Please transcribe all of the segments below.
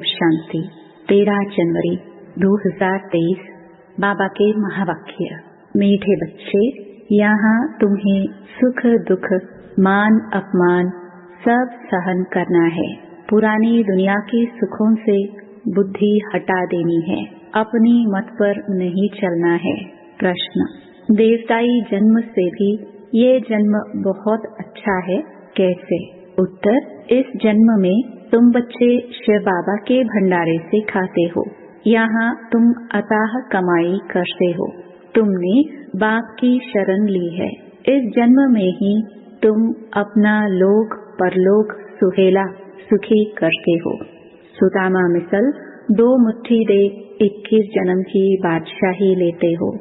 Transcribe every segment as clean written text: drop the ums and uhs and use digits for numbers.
शांति। 13 जनवरी 2023। बाबा के महावाक्य। मीठे बच्चे, यहाँ तुम्हें सुख दुख मान अपमान सब सहन करना है। पुरानी दुनिया के सुखों से बुद्धि हटा देनी है, अपनी मत पर नहीं चलना है। प्रश्न: देवताई जन्म से भी ये जन्म बहुत अच्छा है, कैसे? उत्तर: इस जन्म में तुम बच्चे शिव बाबा के भंडारे से खाते हो। यहाँ तुम अथाह कमाई करते हो। तुमने बाप की शरण ली है। इस जन्म में ही तुम अपना लोक परलोक सुहेला सुखी करते हो। सुदामा मिसल 2 मुट्ठी दे 21 जन्म की बादशाही लेते हो।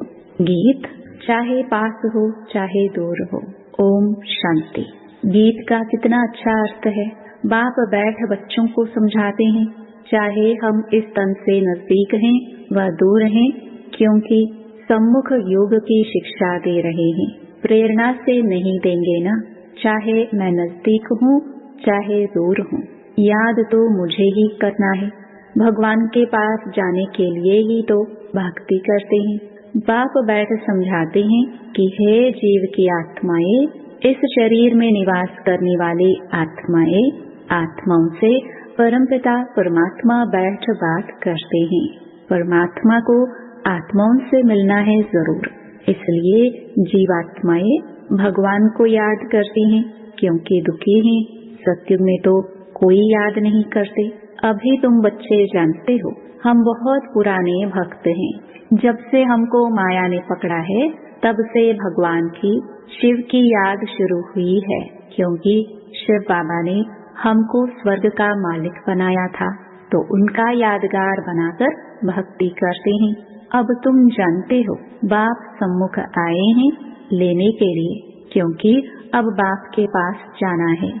गीत: चाहे पास हो चाहे दूर हो। ओम शांति। गीत का कितना अच्छा अर्थ है। बाप बैठ बच्चों को समझाते हैं, चाहे हम इस तन से नजदीक हैं व दूर हैं, क्योंकि सम्मुख योग की शिक्षा दे रहे हैं। प्रेरणा से नहीं देंगे ना, चाहे मैं नजदीक हूँ चाहे दूर हूँ, याद तो मुझे ही करना है। भगवान के पास जाने के लिए ही तो भक्ति करते हैं। बाप बैठ समझाते हैं कि हे जीव की आत्माएं, इस शरीर में निवास करने वाली आत्माएं, आत्माओं से परमपिता परमात्मा बैठ बात करते हैं। परमात्मा को आत्माओं से मिलना है जरूर, इसलिए जीवात्माएं भगवान को याद करती हैं, क्योंकि दुखी हैं। सत्युग में तो कोई याद नहीं करते। अभी तुम बच्चे जानते हो, हम बहुत पुराने भक्त हैं। जब से हमको माया ने पकड़ा है, तब से भगवान की, शिव की याद शुरू हुई है, क्योंकि शिव बाबा ने हमको स्वर्ग का मालिक बनाया था, तो उनका यादगार बनाकर भक्ति करते हैं। अब तुम जानते हो, बाप सम्मुख आए हैं लेने के लिए, क्योंकि अब बाप के पास जाना है।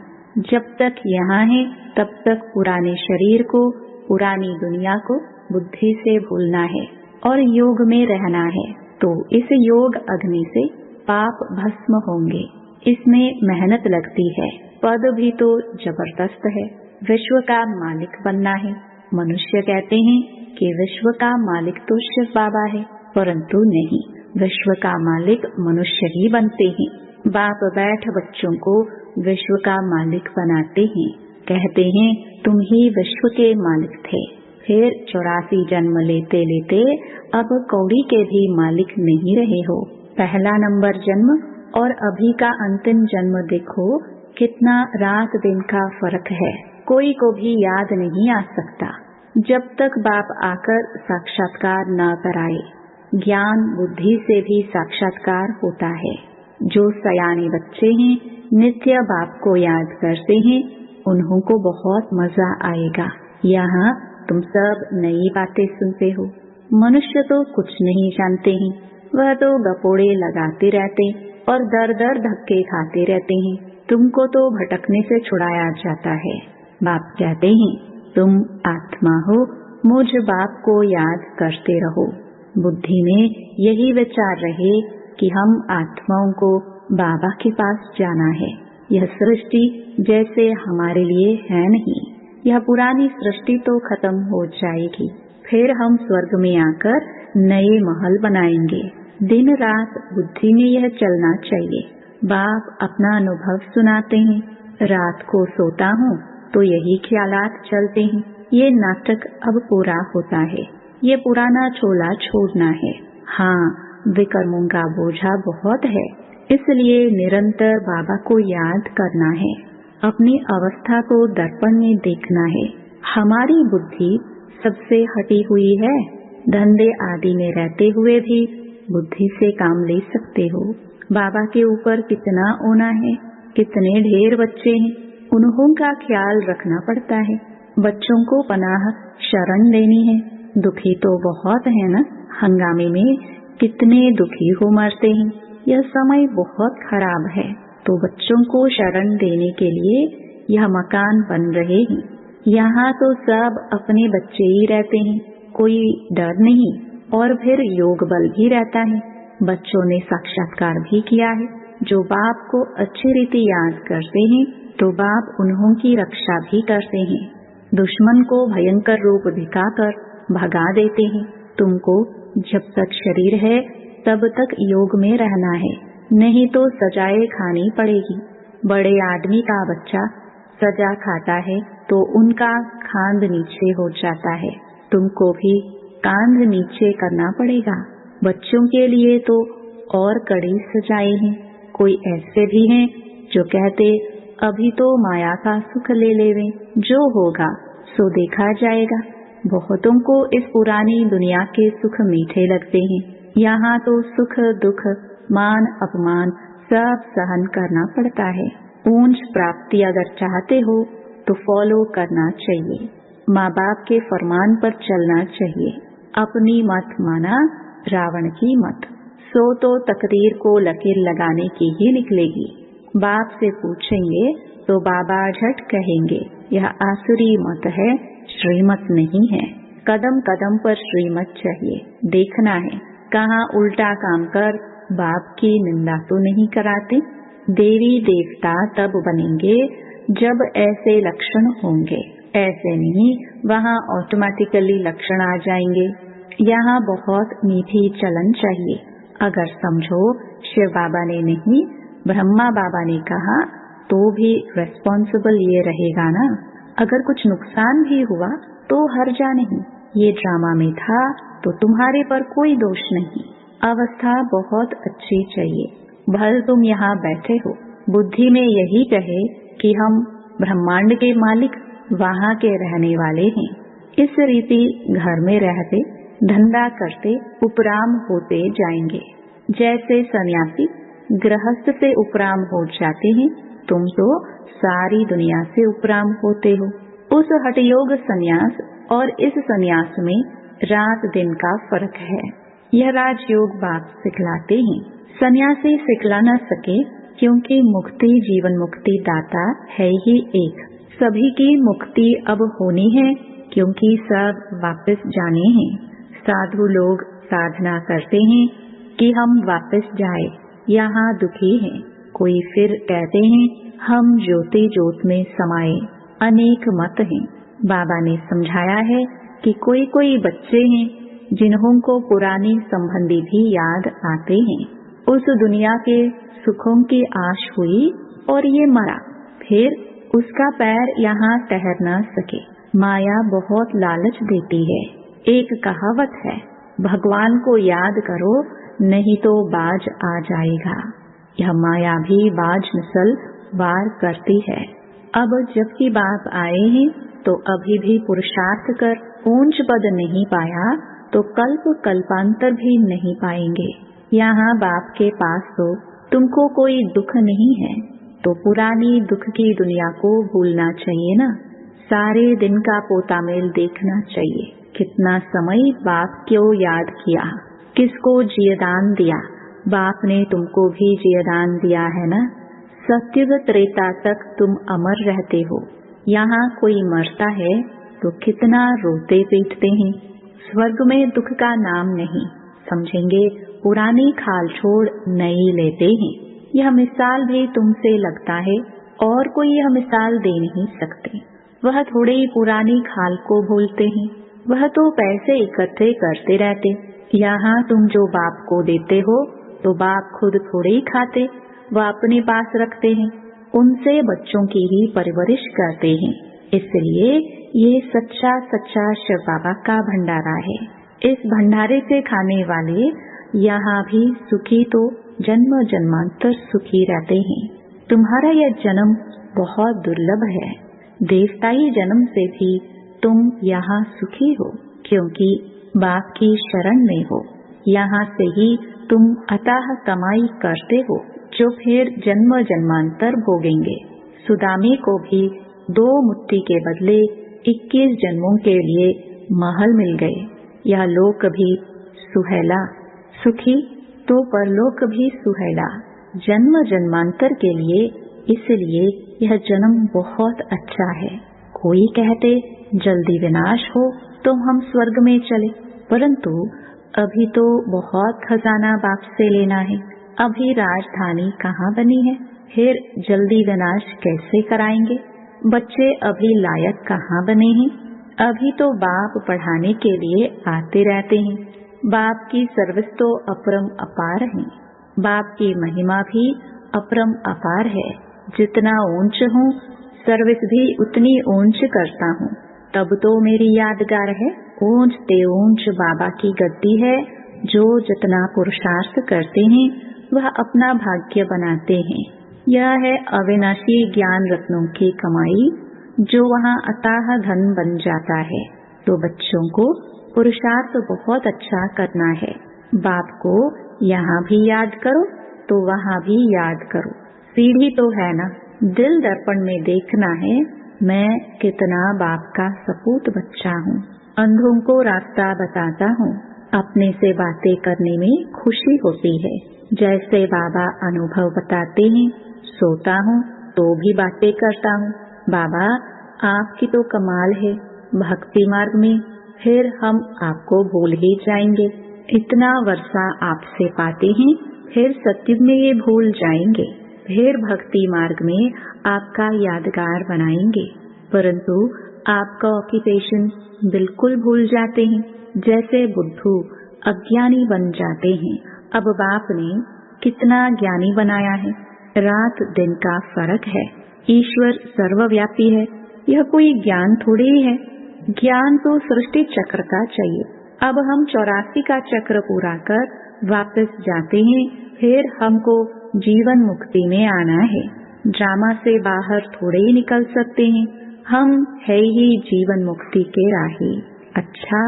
जब तक यहाँ है तब तक पुराने शरीर को, पुरानी दुनिया को बुद्धि से भूलना है और योग में रहना है। तो इस योग अग्नि से पाप भस्म होंगे। इसमें मेहनत लगती है। पद भी तो जबरदस्त है। विश्व का मालिक बनना है। मनुष्य कहते हैं कि विश्व का मालिक तो शिव बाबा है, परंतु नहीं, विश्व का मालिक मनुष्य ही बनते हैं। बाप बैठ बच्चों को विश्व का मालिक बनाते हैं। कहते हैं तुम ही विश्व के मालिक थे। फिर 84 जन्म लेते लेते अब कौड़ी के भी मालिक नहीं रहे हो। पहला नंबर जन्म और अभी का अंतिम जन्म देखो, कितना रात दिन का फर्क है। कोई को भी याद नहीं आ सकता जब तक बाप आकर साक्षात्कार न कराए। ज्ञान बुद्धि से भी साक्षात्कार होता है। जो सयाने बच्चे हैं, नित्य बाप को याद करते हैं, उन्हों को बहुत मजा आएगा। यहाँ तुम सब नई बातें सुनते हो। मनुष्य तो कुछ नहीं जानते हैं, वह तो गपोड़े लगाते रहते और दर दर धक्के खाते रहते हैं। तुमको तो भटकने से छुड़ाया जाता है। बाप कहते हैं तुम आत्मा हो, मुझ बाप को याद करते रहो। बुद्धि में यही विचार रहे कि हम आत्माओं को बाबा के पास जाना है। यह सृष्टि जैसे हमारे लिए है नहीं। यह पुरानी सृष्टि तो खत्म हो जाएगी, फिर हम स्वर्ग में आकर नए महल बनाएंगे। दिन रात बुद्धि में यह चलना चाहिए। बाप अपना अनुभव सुनाते हैं। रात को सोता हूँ तो यही ख्यालात चलते हैं। ये नाटक अब पूरा होता है। ये पुराना चोला छोड़ना है। हाँ, विकर्मों का बोझा बहुत है, इसलिए निरंतर बाबा को याद करना है। अपनी अवस्था को दर्पण में देखना है। हमारी बुद्धि सबसे हटी हुई है। धंधे आदि में रहते हुए भी बुद्धि से काम ले सकते हो। बाबा के ऊपर कितना ओना है, कितने ढेर बच्चे हैं, उन्हों का ख्याल रखना पड़ता है। बच्चों को पनाह शरण देनी है। दुखी तो बहुत है ना, हंगामे में कितने दुखी हो मरते हैं। यह समय बहुत खराब है, तो बच्चों को शरण देने के लिए यह मकान बन रहे हैं। यहाँ तो सब अपने बच्चे ही रहते हैं, कोई डर नहीं, और फिर योग बल भी रहता है। बच्चों ने साक्षात्कार भी किया है। जो बाप को अच्छी रीति याद करते हैं, तो बाप उन्हों की रक्षा भी करते हैं। दुश्मन को भयंकर रूप दिखाकर भगा देते हैं। तुमको जब तक शरीर है तब तक योग में रहना है, नहीं तो सजाएं खानी पड़ेगी। बड़े आदमी का बच्चा सजा खाता है तो उनका खांद नीचे हो जाता है। तुमको भी कांध नीचे करना पड़ेगा। बच्चों के लिए तो और कड़ी सजाएं हैं। कोई ऐसे भी हैं जो कहते अभी तो माया का सुख ले लेवें, जो होगा सो देखा जाएगा। बहुतों को इस पुरानी दुनिया के सुख मीठे लगते हैं। यहाँ तो सुख दुख मान अपमान सब सहन करना पड़ता है। ऊंच प्राप्ति अगर चाहते हो तो फॉलो करना चाहिए। माँ बाप के फरमान पर चलना चाहिए। अपनी मत माना रावण की मत, सो तो तकदीर को लकीर लगाने की ही निकलेगी। बाप से पूछेंगे तो बाबा झट कहेंगे यह आसुरी मत है, श्रीमत नहीं है। कदम कदम पर श्रीमत चाहिए। देखना है कहाँ उल्टा काम कर बाप की निंदा तो नहीं कराते। देवी देवता तब बनेंगे जब ऐसे लक्षण होंगे, ऐसे नहीं वहाँ ऑटोमेटिकली लक्षण आ जाएंगे। यहाँ बहुत मीठी चलन चाहिए। अगर समझो शिव बाबा ने नहीं ब्रह्मा बाबा ने कहा तो भी रेस्पॉन्सिबल ये रहेगा ना। अगर कुछ नुकसान भी हुआ तो हर्जा नहीं, ये ड्रामा में था तो तुम्हारे पर कोई दोष नहीं। अवस्था बहुत अच्छी चाहिए। भल तुम यहाँ बैठे हो, बुद्धि में यही कहे कि हम ब्रह्मांड के मालिक वहाँ के रहने वाले हैं। इस रीति घर में रहते धंधा करते उपराम होते जाएंगे। जैसे सन्यासी गृहस्थ से उपराम हो जाते हैं, तुम तो सारी दुनिया से उपराम होते हो। उस हठयोग सन्यास और इस सन्यास में रात दिन का फर्क है। यह राजयोग बाप सिखलाते हैं। सन्यासी सिखला न सके क्योंकि मुक्ति जीवन मुक्ति दाता है ही एक। सभी की मुक्ति अब होनी है क्योंकि सब वापस जाने हैं। साधु लोग साधना करते हैं कि हम वापस जाए, यहाँ दुखी हैं। कोई फिर कहते हैं हम ज्योति ज्योत में समाये। अनेक मत हैं। बाबा ने समझाया है कि कोई कोई बच्चे हैं जिन्हों को पुरानी संबंधी भी याद आते हैं। उस दुनिया के सुखों की आश हुई और ये मरा, फिर उसका पैर यहाँ ठहर न सके। माया बहुत लालच देती है। एक कहावत है, भगवान को याद करो नहीं तो बाज आ जाएगा। यह माया भी बाज नस्ल वार करती है। अब जबकि बाप आए हैं तो अभी भी पुरुषार्थ कर ऊंच पद नहीं पाया तो कल्प कल्पांतर भी नहीं पाएंगे। यहाँ बाप के पास तो तुमको कोई दुख नहीं है, तो पुरानी दुख की दुनिया को भूलना चाहिए ना। सारे दिन का पोता मेल देखना चाहिए। कितना समय बाप क्यों याद किया, किसको जियदान दिया। बाप ने तुमको भी जियदान दिया है ना। सत्युग त्रेता तक तुम अमर रहते हो। यहाँ कोई मरता है तो कितना रोते पीटते हैं। स्वर्ग में दुख का नाम नहीं, समझेंगे पुरानी खाल छोड़ नई लेते हैं। यह मिसाल भी तुमसे लगता है और कोई यह मिसाल दे नहीं सकते। वह थोड़ी पुरानी खाल को भूलते हैं, वह तो पैसे इकट्ठे करते रहते। यहाँ तुम जो बाप को देते हो तो बाप खुद थोड़े ही खाते, वह अपने पास रखते हैं। उनसे बच्चों की ही परवरिश करते हैं। इसलिए ये सच्चा सच्चा शिव बाबा का भंडारा है। इस भंडारे से खाने वाले यहाँ भी सुखी तो जन्म जन्मांतर सुखी रहते हैं। तुम्हारा यह जन्म बहुत दुर्लभ है। देवताई जन्म से भी तुम यहाँ सुखी हो क्योंकि बाप की शरण में हो। यहाँ से ही तुम अथाह कमाई करते हो जो फिर जन्म जन्मांतर भोगेंगे। सुदामे को भी 2 मुट्ठी के बदले 21 जन्मों के लिए महल मिल गए। यह लोक भी सुहेला, सुखी तो परलोक भी सुहेला। जन्म जन्मांतर के लिए, इसलिए यह जन्म बहुत अच्छा है। कोई कहते जल्दी विनाश हो तो हम स्वर्ग में चले, परंतु अभी तो बहुत खजाना बाप से लेना है। अभी राजधानी कहाँ बनी है, फिर जल्दी विनाश कैसे कराएंगे। बच्चे अभी लायक कहाँ बने हैं। अभी तो बाप पढ़ाने के लिए आते रहते हैं। बाप की सर्विस तो अपरम अपार है। बाप की महिमा भी अपरम अपार है। जितना ऊंच हूँ सर्विस भी उतनी ऊंच करता हूँ। तब तो मेरी यादगार है। ऊंच ते ऊंच बाबा की गद्दी है। जो जितना पुरुषार्थ करते हैं वह अपना भाग्य बनाते हैं। यह है अविनाशी ज्ञान रत्नों की कमाई, जो वहाँ अथाह धन बन जाता है। तो बच्चों को पुरुषार्थ बहुत अच्छा करना है। बाप को यहाँ भी याद करो तो वहाँ भी याद करो। सीढ़ी तो है ना, दिल दर्पण में देखना है मैं कितना बाप का सपूत बच्चा हूँ। अंधों को रास्ता बताता हूँ। अपने से बातें करने में खुशी होती है। जैसे बाबा अनुभव बताते हैं, सोता हूँ तो भी बातें करता हूँ। बाबा आपकी तो कमाल है। भक्ति मार्ग में फिर हम आपको भूल ही जाएंगे। इतना वर्षा आपसे पाते हैं, फिर सत्युग में ये भूल जाएंगे। फिर भक्ति मार्ग में आपका यादगार बनाएंगे, परंतु आपका ऑक्यूपेशन बिल्कुल भूल जाते हैं। जैसे बुद्धू अज्ञानी बन जाते हैं। अब बाप ने कितना ज्ञानी बनाया है। रात दिन का फर्क है। ईश्वर सर्वव्यापी है। यह कोई ज्ञान थोड़ी ही है। ज्ञान तो सृष्टि चक्र का चाहिए। अब हम 84 का चक्र पूरा कर वापस जाते हैं। फिर हमको जीवन मुक्ति में आना है। ड्रामा से बाहर थोड़े ही निकल सकते हैं। हम है ही जीवन मुक्ति के राही। अच्छा,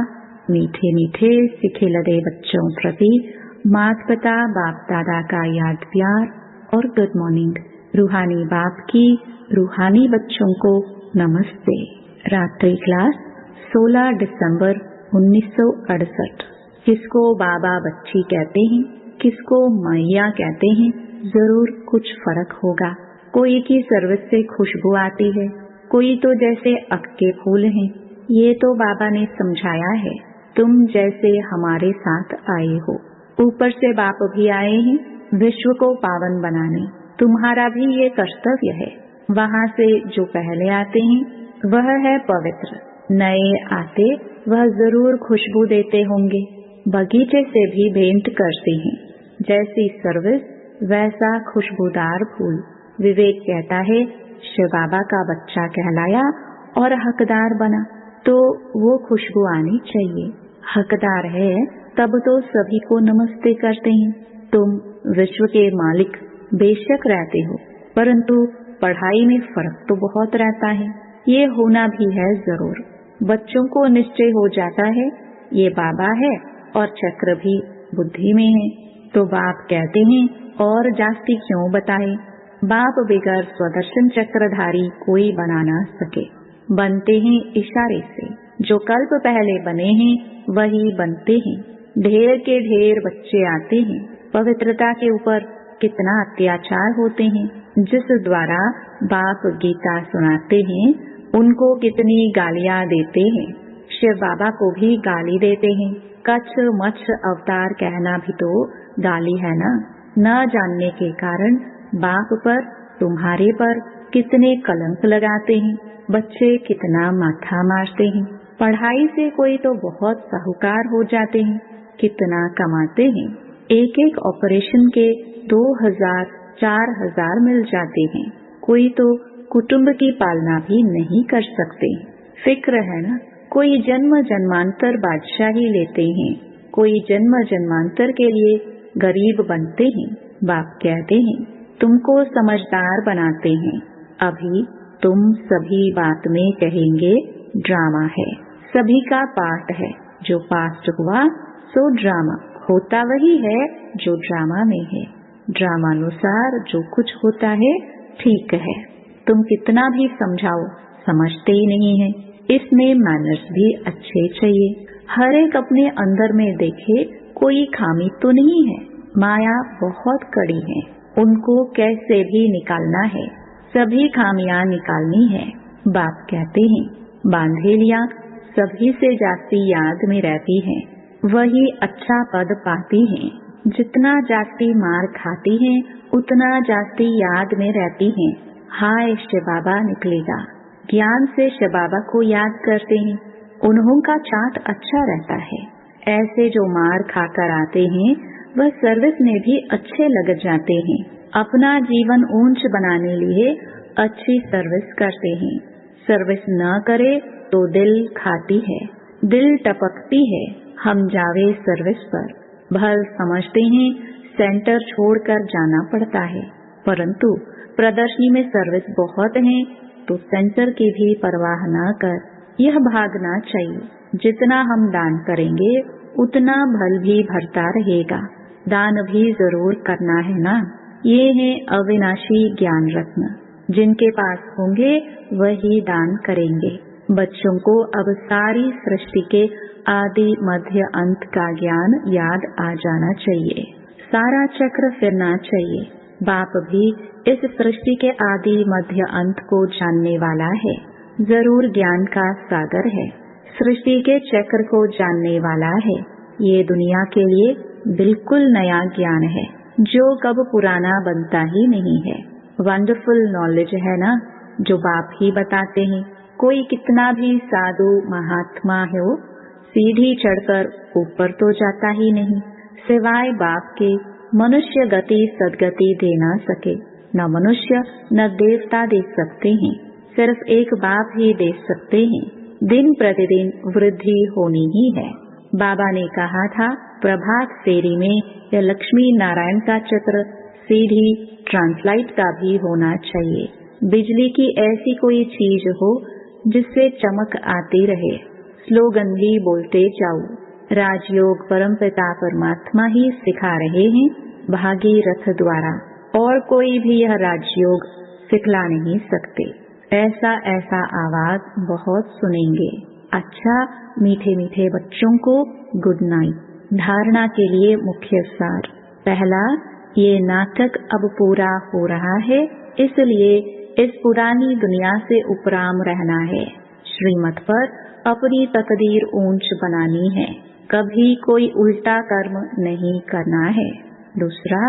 मीठे मीठे सिखे लदे बच्चों प्रति माता पिता बाप दादा का याद प्यार और गुड मॉर्निंग। रूहानी बाप की रूहानी बच्चों को नमस्ते। रात्रि क्लास 16 दिसंबर 1968। किसको बाबा बच्ची कहते हैं, किसको मैया कहते हैं, जरूर कुछ फर्क होगा। कोई की सर्विस से खुशबू आती है, कोई तो जैसे अक के फूल हैं। ये तो बाबा ने समझाया है। तुम जैसे हमारे साथ आए हो, ऊपर से बाप भी आए हैं विश्व को पावन बनाने। तुम्हारा भी ये कर्तव्य है। वहाँ से जो पहले आते हैं वह है पवित्र। नए आते वह जरूर खुशबू देते होंगे। बगीचे से भी भेंट करते हैं। जैसी सर्विस वैसा खुशबूदार फूल। विवेक कहता है शिव बाबा का बच्चा कहलाया और हकदार बना तो वो खुशबू आनी चाहिए। हकदार है तब तो सभी को नमस्ते करते हैं। तुम विश्व के मालिक बेशक रहते हो, परंतु पढ़ाई में फर्क तो बहुत रहता है। ये होना भी है जरूर। बच्चों को निश्चय हो जाता है ये बाबा है और चक्र भी बुद्धि में है। तो बाप कहते हैं और जास्ती क्यों बताए। बाप बिगर स्वदर्शन चक्रधारी कोई बना ना सके। बनते हैं इशारे से। जो कल्प पहले बने हैं वही बनते हैं। ढेर के ढेर बच्चे आते हैं। पवित्रता के ऊपर कितना अत्याचार होते हैं। जिस द्वारा बाप गीता सुनाते हैं उनको कितनी गालियाँ देते हैं। शिव बाबा को भी गाली देते हैं। कच्छ मच्छ अवतार कहना भी तो गाली है ना। न जानने के कारण बाप पर तुम्हारे पर कितने कलंक लगाते हैं। बच्चे कितना माथा मारते हैं। पढ़ाई से कोई तो बहुत साहूकार हो जाते हैं। कितना कमाते हैं। एक एक ऑपरेशन के 2000 4000 मिल जाते हैं। कोई तो कुटुंब की पालना भी नहीं कर सकते। फिक्र है ना। कोई जन्म जन्मांतर बादशाही लेते हैं, कोई जन्म जन्मांतर के लिए गरीब बनते हैं। बाप कहते हैं तुमको समझदार बनाते हैं। अभी तुम सभी बात में कहेंगे ड्रामा है। सभी का पार्ट है। जो पास्ट हुआ सो ड्रामा होता वही है जो ड्रामा में है। ड्रामानुसार जो कुछ होता है ठीक है। तुम कितना भी समझाओ समझते ही नहीं है। इसमें मैनर्स भी अच्छे चाहिए। हर एक अपने अंदर में देखे कोई खामी तो नहीं है। माया बहुत कड़ी है, उनको कैसे भी निकालना है। सभी खामियां निकालनी है। बाप कहते हैं बांधेलियां सभी से जास्ती याद में रहती हैं। वही अच्छा पद पाती हैं। जितना जास्ती मार खाती हैं उतना जास्ती याद में रहती हैं। हाय शिव बाबा निकलेगा। ज्ञान से शिव बाबा को याद करते हैं, उन्हों का चाट अच्छा रहता है। ऐसे जो मार खाकर आते हैं वह सर्विस में भी अच्छे लग जाते हैं। अपना जीवन ऊंच बनाने लिए अच्छी सर्विस करते हैं। सर्विस न करे तो दिल खाती है, दिल टपकती है, हम जावे सर्विस पर। भल समझते हैं सेंटर छोड़कर जाना पड़ता है, परंतु प्रदर्शनी में सर्विस बहुत है तो सेंटर की भी परवाह न कर यह भागना चाहिए। जितना हम दान करेंगे उतना भल भी भरता रहेगा। दान भी जरूर करना है ना। ये है अविनाशी ज्ञान रत्न, जिनके पास होंगे वही दान करेंगे। बच्चों को अब सारी सृष्टि के आदि मध्य अंत का ज्ञान याद आ जाना चाहिए। सारा चक्र फिरना चाहिए। बाप भी इस सृष्टि के आदि मध्य अंत को जानने वाला है, जरूर ज्ञान का सागर है। सृष्टि के चक्र को जानने वाला है। ये दुनिया के लिए बिल्कुल नया ज्ञान है जो कब पुराना बनता ही नहीं है। वंडरफुल नॉलेज है ना, जो बाप ही बताते हैं। कोई कितना भी साधु महात्मा हो, सीढ़ी चढ़कर ऊपर तो जाता ही नहीं। सिवाय बाप के मनुष्य गति सदगति दे ना सके। न मनुष्य न देवता दे सकते हैं, सिर्फ एक बाप ही दे सकते हैं। दिन प्रतिदिन वृद्धि होनी ही है। बाबा ने कहा था प्रभात फेरी में या लक्ष्मी नारायण का चित्र सीधी ट्रांसलाइट का भी होना चाहिए। बिजली की ऐसी कोई चीज हो जिससे चमक आती रहे। स्लोगन भी बोलते जाओ। राजयोग परमपिता परमात्मा ही सिखा रहे हैं भागीरथ द्वारा, और कोई भी यह राजयोग सिखला नहीं सकते। ऐसा ऐसा आवाज बहुत सुनेंगे। अच्छा मीठे मीठे बच्चों को गुड नाइट। धारणा के लिए मुख्य सार। पहला, ये नाटक अब पूरा हो रहा है, इसलिए इस पुरानी दुनिया से उपराम रहना है। श्रीमत पर अपनी तकदीर ऊंच बनानी है, कभी कोई उल्टा कर्म नहीं करना है। दूसरा,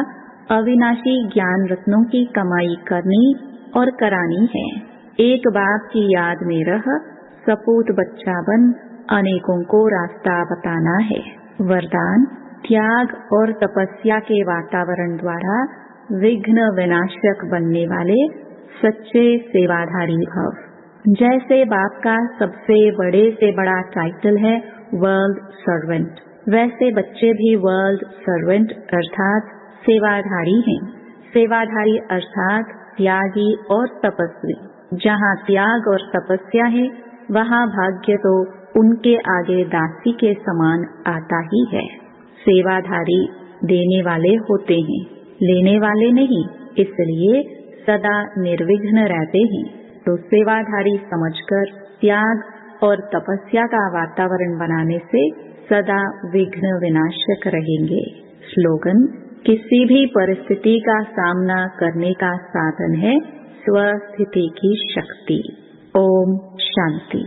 अविनाशी ज्ञान रत्नों की कमाई करनी और करानी है। एक बाप की याद में रह सपूत बच्चा बन अनेकों को रास्ता बताना है। वरदान, त्याग और तपस्या के वातावरण द्वारा विघ्न विनाशक बनने वाले सच्चे सेवाधारी भव। जैसे बाप का सबसे बड़े से बड़ा टाइटल है वर्ल्ड सर्वेंट, वैसे बच्चे भी वर्ल्ड सर्वेंट अर्थात सेवाधारी हैं। सेवाधारी अर्थात त्यागी और तपस्वी। जहाँ त्याग और तपस्या है वहाँ भाग्य तो उनके आगे दासी के समान आता ही है। सेवाधारी देने वाले होते हैं, लेने वाले नहीं, इसलिए सदा निर्विघ्न रहते हैं। तो सेवाधारी समझकर त्याग और तपस्या का वातावरण बनाने से सदा विघ्न विनाशक रहेंगे। स्लोगन, किसी भी परिस्थिति का सामना करने का साधन है स्वस्थिति की शक्ति। ओम शांति।